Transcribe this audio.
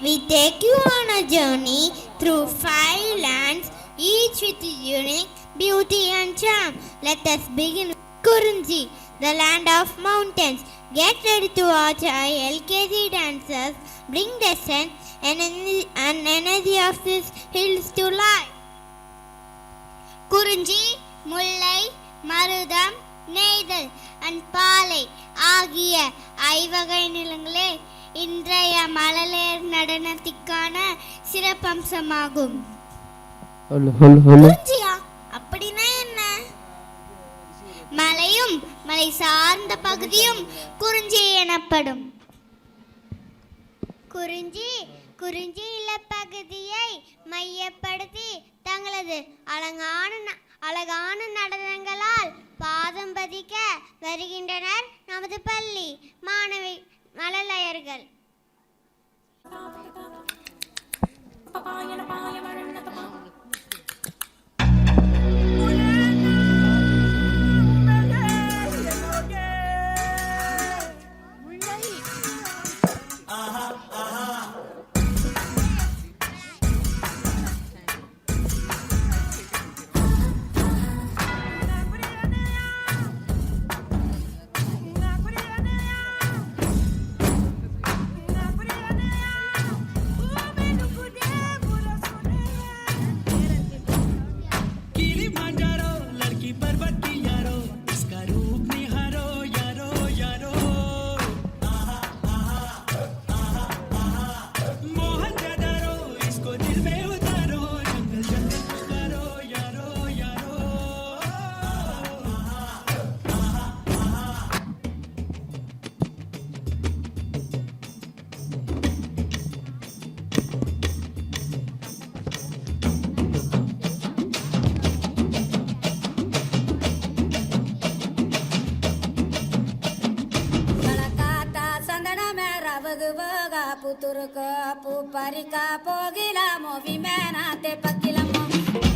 We take you on a journey through 5 lands, each with unique beauty and charm. Let us begin with Kurunji, the land of mountains. Get ready to watch our LKG dancers bring the strength and energy of these hills to life. குறிஞ்சி, முல்லை, மருதம், நெய்தல் and பாலை ஆகிய ஐவகை நிலங்களே இன்றைய மழலையர் நடனத்திற்கான சிறப்பம்சமாகும். குறிஞ்சியா அப்படின்னா என்ன? மலையும் மலை சார்ந்த பகுதியும் குறிஞ்சி எனப்படும். குறிஞ்சி நிலப்பகுதியை மையப்படுத்தி தங்களது அழகான நடனங்களால் பாதம் பதிக்க வருகின்றனர் நமது பள்ளி மாணவி மழலையர்கள். पुतुरक पू परिका पोगिला मोवी मैना ते पकिला मोवी